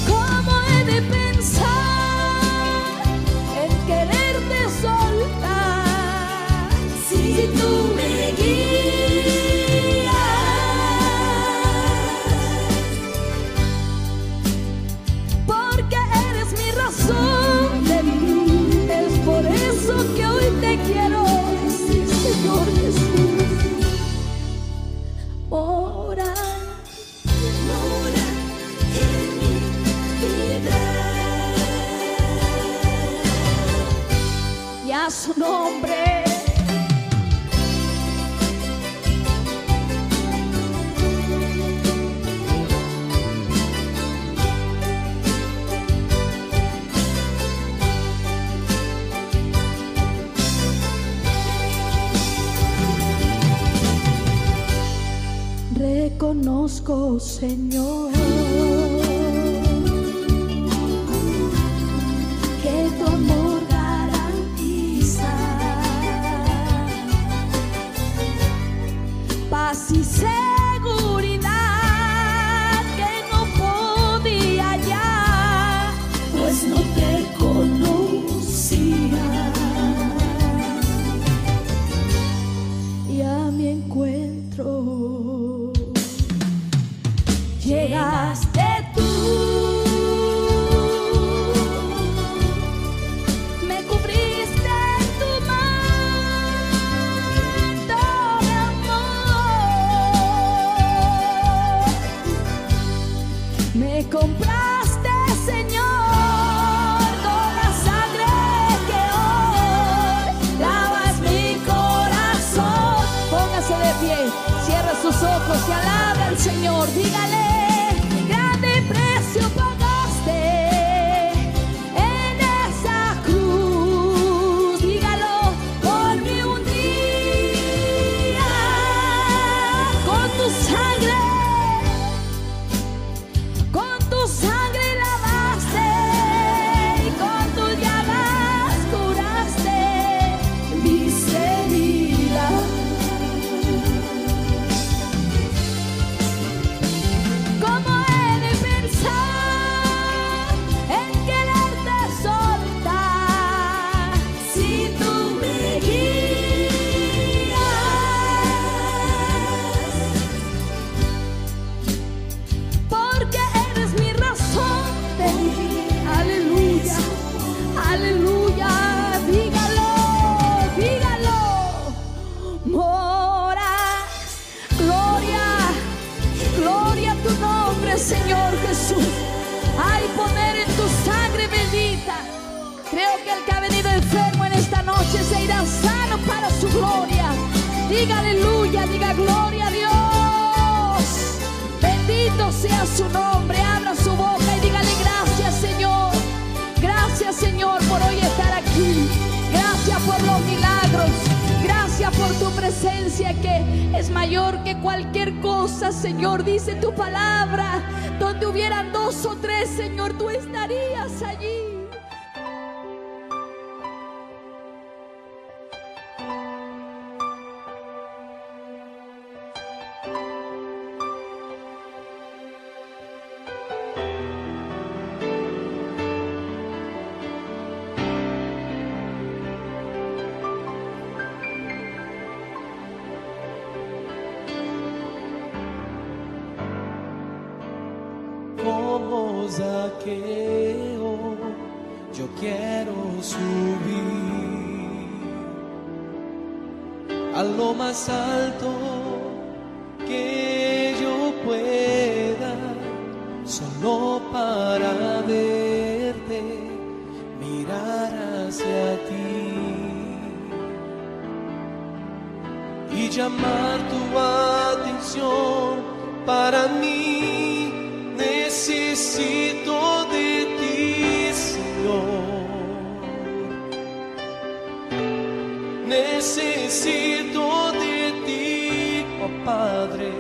¿Cómo he de pensar en quererte soltar si tú me guías? Porque eres mi razón de vivir. Es por eso que hoy te quiero decir, Señor Jesús, ora en mi vida. Y a su nombre reconozco, Señor, que tu amor garantiza paz y seguridad que no podía hallar, pues no te conocía. Y a mi encuentro llegaste tú, me cubriste en tu manto de amor, me compraste, Señor, con la sangre que hoy lavas mi corazón. Póngase de pie, cierra sus ojos y alabe al Señor, dígale. Grande precio pagaste en esa cruz, dígalo, por mí un día. Con tu sangre lavaste y con tus llagas curaste mis heridas. ¿Cómo he de pensar en quererte soltar si tú me guías? Porque eres mi razón de vivir. Aleluya, aleluya, dígalo, dígalo. Mora, gloria, gloria a tu nombre, Señor Jesús. Hay poder en tu sangre bendita. Creo que el que ha venido enfermo en esta noche se irá sano para su gloria. Diga aleluya, diga gloria a Dios. Bendito sea su nombre. Abra su boca y dígale gracias, Señor. Gracias, Señor, por hoy estar aquí. Gracias por los milagros. Gracias por tu presencia que es mayor que cualquier cosa, Señor. Dice tu palabra, donde hubieran 2 o 3, Señor, tú estarías allí. Como Zaqueo, yo quiero subir a lo más alto que yo pueda, solo para verte, mirar hacia ti y llamar tu atención para mí. Necesito de ti, Señor. Necesito de ti, oh Padre.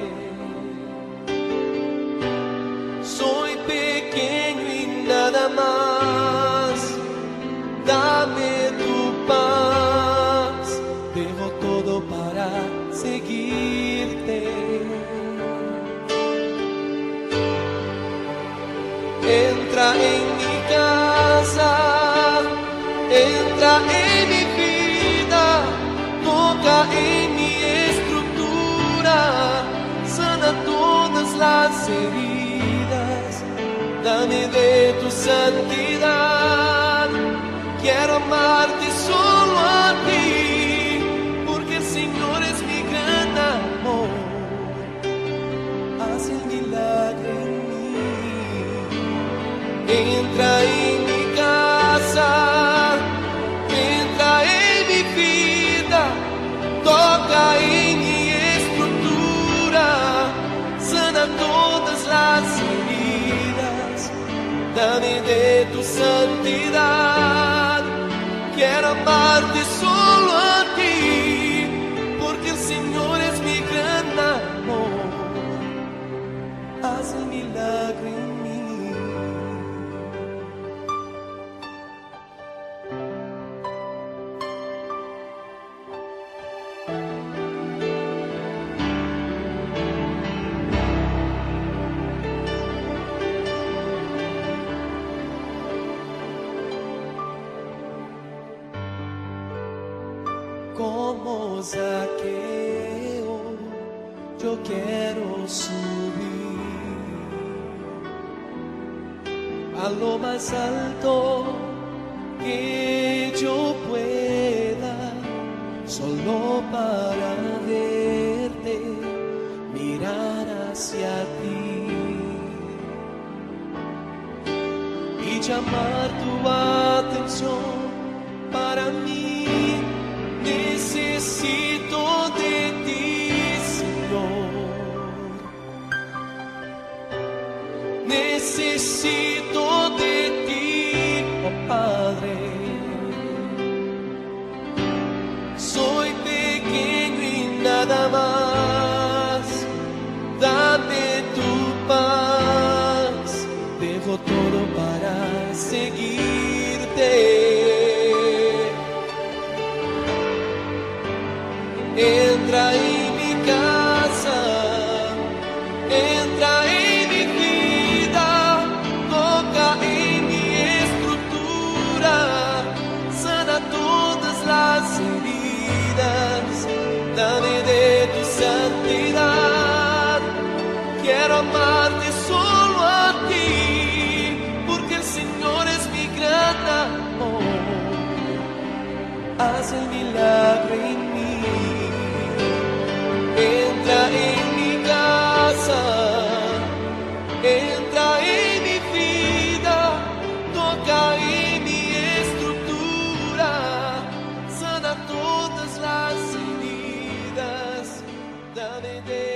Soy pequeño y nada más. Dame tu paz. Dejo todo para seguirte. Entra en mi casa, entra en mi vida, toca en mi estructura, sana todas las heridas, dame de tu santidad. Quiero amarte solo a ti, porque el Señor es mi gran amor. Haz el milagro en mí. Entra en mi casa, entra en mi vida, toca en mi estructura, sana todas las heridas, dame de tu santidad. Quiero amarte solo a ti, porque el Señor es mi gran amor. Haz el milagro en mí. Como Zaqueo, yo quiero subir a lo más alto que yo pueda, solo para verte, mirar hacia ti y llamar tu atención para mí. Necesito de ti, Señor. Necesito de ti, oh Padre. Soy pequeño y nada más. Dame tu paz. Dejo todo para seguirte. Entra en mi casa, entra en mi vida, toca en mi estructura, sana todas las heridas, dame de tu santidad. Quiero amarte solo a ti, porque el Señor es mi gran amor. Haz el milagro en mí. Entra en mi casa, entra en mi vida, toca en mi estructura, sana todas las heridas, dame de